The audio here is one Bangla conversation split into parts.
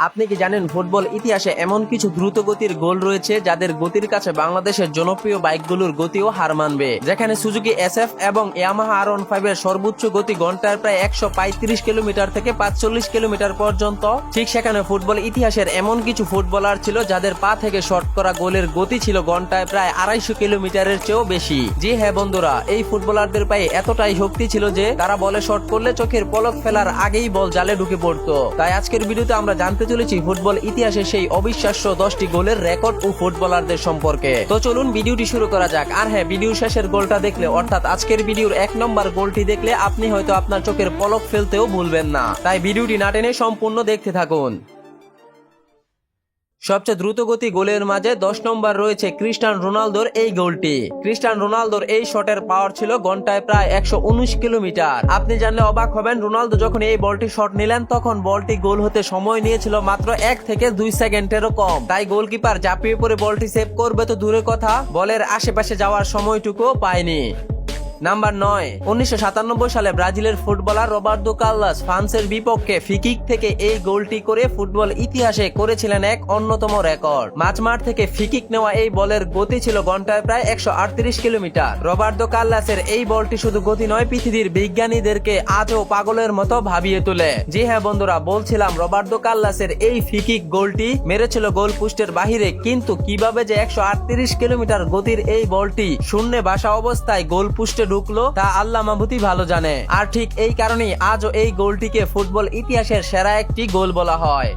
আপনি কি জানেন ফুটবল ইতিহাসে এমন কিছু দ্রুত গতির গোল রয়েছে যাদের গতির কাছে বাংলাদেশের জনপ্রিয় বাইকগুলোর গতিও হার মানবে, যেখানে সুজুকি এসএফ এবং ইয়ামাহা আর-15 এর সর্বোচ্চ গতি ঘন্টায় প্রায় 135 কিলোমিটার থেকে 45 কিলোমিটার পর্যন্ত। ঠিক সেখানে ফুটবল ইতিহাসের এমন কিছু ফুটবলার ছিল যাদের পা থেকে শট করা গোলের গতি ছিল ঘন্টায় প্রায় 250 কিলোমিটারের চেয়েও বেশি। জি হ্যাঁ বন্ধুরা, এই ফুটবলারদের পায়ে এতটাই শক্তি ছিল যে তারা বলে শট করলে চোখের পলক ফেলার আগেই বল জালে ঢুকে পড়তো। তাই আজকের ভিডিওতে আমরা জানতে চলেছি ফুটবল ইতিহাসে সেই অবিশ্বাস্য 10টি গোলের রেকর্ড ও ফুটবলারদের সম্পর্কে। তো চলুন ভিডিওটি শুরু করা যাক। আর হ্যাঁ, ভিডিওর শেষের গোলটা দেখলে অর্থাৎ আজকের ভিডিওর 1 নম্বর গোলটি দেখলে আপনি হয়তো আপনার চোখের পলক ফেলতেও ভুলবেন না। তাই ভিডিওটি না টেনে সম্পূর্ণ দেখতে থাকুন। সবচেয়ে দ্রুতগতি গোলের মাঝে 10 নম্বর রয়েছে ক্রিস্টিয়ানো রোনালদোর এই গোলটি। ক্রিস্টিয়ানো রোনালদোর এই শটের পাওয়ার ছিল ঘন্টায় প্রায় 119 কিলোমিটার। আপনি জানলে অবাক হবেন, রোনালদো যখন এই বলটি শট নিলেন তখন বলটি গোল হতে সময় নিয়েছিল মাত্র 1 থেকে 2 সেকেন্ডেরও কম। তাই গোলকিপার ঝাঁপিয়ে পড়ে বলটি সেভ করবে তো দূরের কথা, বলের আশেপাশে যাওয়ার সময়টুকুও পায়নি। নাম্বার 9, 1997 সালে ব্রাজিলের ফুটবলার রবার্তো কার্লোস ফ্রান্সের বিপক্ষে ফ্রি-কিক থেকে এই গোলটি করে ফুটবল ইতিহাসে করেছিলেন এক অন্যতম রেকর্ড। মাঝমাঠ থেকে ফ্রি-কিক নেওয়া এই বলের গতি ছিল ঘন্টায় প্রায় 138 কিলোমিটার। রবার্তো কার্লোসের এই বলটি শুধু গতি নয়, পৃথিবীর বিজ্ঞানীদেরকে আজও পাগলের মতো ভাবিয়ে তোলে। জি হ্যাঁ বন্ধুরা, বলছিলাম রবার্তো কার্লোসের এই ফ্রি-কিক গোলটি মেরেছিল গোল পোস্টের বাহিরে, কিন্তু কিভাবে যে 138 কিলোমিটার গতির এই বলটি শূন্যে ভাসা অবস্থায় গোল পোস্টে ঢুকলো তা আল্লাহ মাহবুবই ভালো জানে। আর ঠিক এই কারণেই আজও এই গোলটিকে ফুটবল ইতিহাসের সেরা একটি গোল বলা হয়।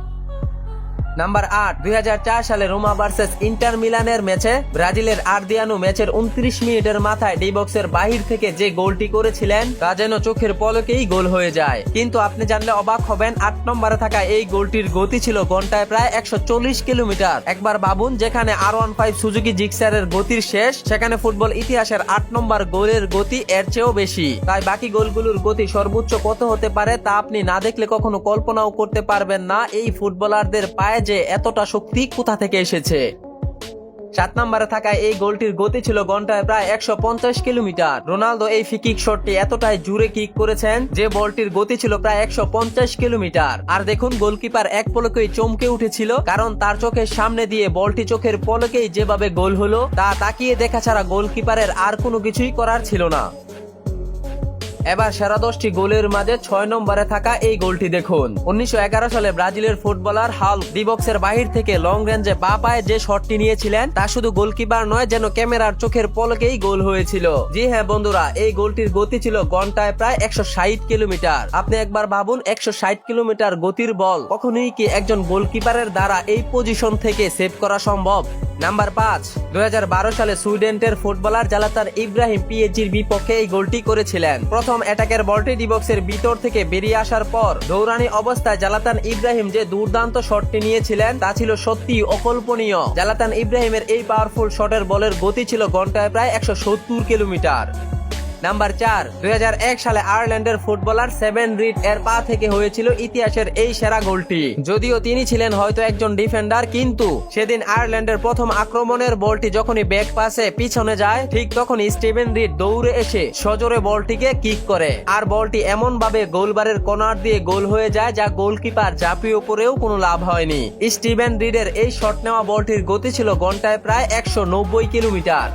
নাম্বার 8, 2004 সালে রোমা ভার্সেস ইন্টার মিলানের ম্যাচে ব্রাজিলের আর্দিয়ানো ম্যাচের 29 মিনিটের মাথায় ডি বক্সের বাহির থেকে যে গোলটি করেছিলেন তা যেন চোখের পলকেই গোল হয়ে যায়। কিন্তু আপনি জানলে অবাক হবেন, 8 নম্বরে থাকা এই গোলটির গতি ছিল ঘন্টায় প্রায় 140 কিলোমিটার। একবার ভাবুন, যেখানে আর-15 সুজুকি জিক্সারের গতির শেষ, সেখানে ফুটবল ইতিহাসের 8 নম্বর গোলের গতি এর চেয়েও বেশি। তাই বাকি গোলগুলোর গতি সর্বোচ্চ কত হতে পারে তা আপনি না দেখলে কখনো কল্পনাও করতে পারবেন না এই ফুটবলারদের পায়ে যে এতটা শক্তি কোথা থেকে এসেছে। 7 নম্বরে থাকা এই গোলটির গতি ছিল ঘন্টায় প্রায় 150 কিলোমিটার। রোনালদো এই ফ্রি-কিক শটটি এতটাই জোরে কিক করেছেন যে বলটির গতি ছিল প্রায় 150 কিলোমিটার। আর দেখুন, গোলকিপার এক পলকেই চমকে উঠেছিল, কারণ তার চোখের সামনে দিয়ে বলটি চোখের পলকেই যেভাবে গোল হলো তা তাকিয়ে দেখা ছাড়া গোলকিপারের আর কোনো কিছুই করার ছিল না। এবার সেরা 10টি গোলের মাঝে 6 নম্বরে থাকা এই গোলটি দেখুন। 1911 সালে ব্রাজিলের ফুটবলার হাল্ক ডি বক্সের বাহির থেকে লং রেঞ্জে বা পায়ে যে শটটি নিয়েছিলেন তা শুধু গোলকিপার নয়, যেন ক্যামেরার চোখের পলকেই গোল হয়েছিল। জি হ্যাঁ বন্ধুরা, এই গোলটির গতি ছিল ঘন্টায় প্রায় 160 কিলোমিটার। আপনি একবার ভাবুন, 160 কিলোমিটার গতির বল কখনোই কি একজন গোলকিপারের দ্বারা এই পজিশন থেকে সেভ করা সম্ভব? নাম্বার 5, 2012 সালে সুইডেনের ফুটবলার জালাতান ইব্রাহিম পিএসজির বিপক্ষে এই গোলটি করেছিলেন। প্রথম অ্যাটাকের বলটি ডি বক্সের ভিতর থেকে বেরিয়ে আসার পর দৌড়ানি অবস্থায় জালাতান ইব্রাহিম যে দুর্দান্ত শটটি নিয়েছিলেন তা ছিল সত্যি অকল্পনীয়। জালাতান ইব্রাহিমের এই পাওয়ারফুল শটের বলের গতি ছিল ঘন্টায় প্রায় 170 কিলোমিটার। নাম্বার 4, 2001 সালে আয়ারল্যান্ডের ফুটবলার সেভেন রিড এর পা থেকে হয়েছিল ইতিহাসের এই সেরা গোলটি। যদিও তিনি ছিলেন হয়তো একজন ডিফেন্ডার, কিন্তু সেদিন আয়ারল্যান্ডের প্রথম আক্রমণের বলটি যখনই ব্যাক পাসে পিছনে যায়, ঠিক তখনই স্টিভেন রিড দৌড়ে এসে সজোরে বলটিকে কিক করে, আর বলটি এমন ভাবে গোলবারের কর্নার দিয়ে গোল হয়ে যায় যা গোলকিপার ঝাঁপিয়ে পড়েও কোনো লাভ হয়নি। স্টিভেন রিডের এই শট নেওয়া বলটির গতি ছিল ঘন্টায় প্রায় 190 কিলোমিটার।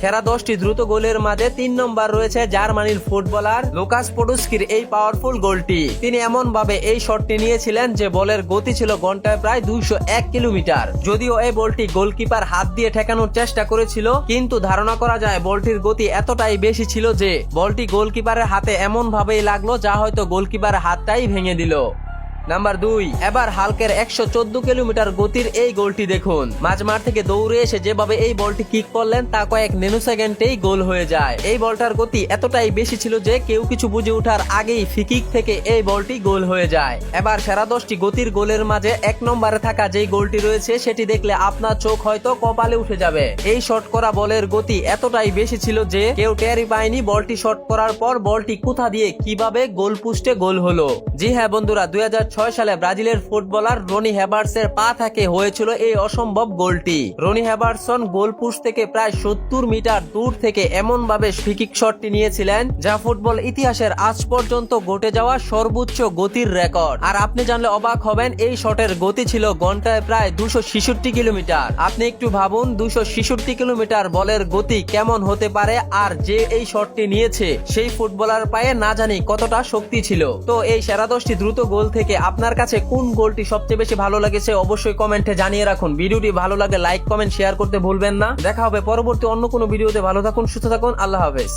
সেরা 10টি দ্রুত গোলের মাঝে 3 নম্বর রয়েছে জার্মানির ফুটবলার লুকাস পোডুস্কির এই পাওয়ারফুল গোলটি। তিনি এমন ভাবে এই শটটি নিয়েছিলেন যে বলের গতি ছিল ঘন্টায় প্রায় 201 কিলোমিটার। যদিও এই বলটি গোলকিপার হাত দিয়ে ঠেকানোর চেষ্টা করেছিল, কিন্তু ধারণা করা যায় বলটির গতি এতটাই বেশি ছিল যে বলটি গোলকিপারের হাতে এমন ভাবেই লাগলো যা হয়তো গোলকিপারের হাতটাই ভেঙে দিল। নাম্বার 2, এবার হাল্কের 114 কিলোমিটার গতির এই গোলটি দেখুন। মাঝমাঠ থেকে দৌড়ে এসে যেভাবে এই বলটি কিক করলেন তা কয়েক ন্যানো সেকেন্ডেই গোল হয়ে যায়। এই বলটার গতি এতটাই বেশি ছিল যে কেউ কিছু বুঝে ওঠার আগেই ফ্রি-কিক থেকে এই বলটি গোল হয়ে যায়। এবার সেরা 10টি গতির গোলের মাঝে 1 নম্বরে থাকা যেই গোলটি রয়েছে সেটি দেখলে আপনার চোখ হয়তো কপালে উঠে যাবে। এই শট করা বলের গতি এতটাই বেশি ছিল যে কেউ টেরই পায়নি বলটি শট করার পর বলটি কোথা দিয়ে কিভাবে গোল পোস্টে গোল হলো। জি হ্যাঁ বন্ধুরা, 2014 2006 সালে ব্রাজিলের ফুটবলার রনি হেবার্টসের পা থেকে হয়েছিল এই অসম্ভব গোলটি। রনি হেবার্টসন গোল পোস্ট থেকে প্রায় 70 মিটার দূর থেকে এমন ভাবে ফ্রি-কিক শটটি নিয়েছিলেন যা ফুটবল ইতিহাসের আজ পর্যন্ত ঘটে যাওয়া সর্বোচ্চ গতির রেকর্ড। আর আপনি জানলে অবাক হবেন এই শটের গতি ছিল ঘন্টায় প্রায় 266 কিলোমিটার। আপনি একটু ভাবুন 266 কিলোমিটার বলের গতি কেমন হতে পারে, আর যে এই শটটি নিয়েছে সেই ফুটবলার পায়ে না জানি কতটা শক্তি ছিল। তো এই সেরা 10টি দ্রুত গোল থেকে আপনার কাছে কোন গোলটি সবচেয়ে বেশি ভালো লেগেছে অবশ্যই কমেন্টে জানিয়ে রাখুন। ভিডিওটি ভালো লাগলে লাইক কমেন্ট শেয়ার করতে ভুলবেন না। দেখা হবে পরবর্তী অন্য কোনো ভিডিওতে। ভালো থাকুন, সুস্থ থাকুন, আল্লাহ হাফেজ।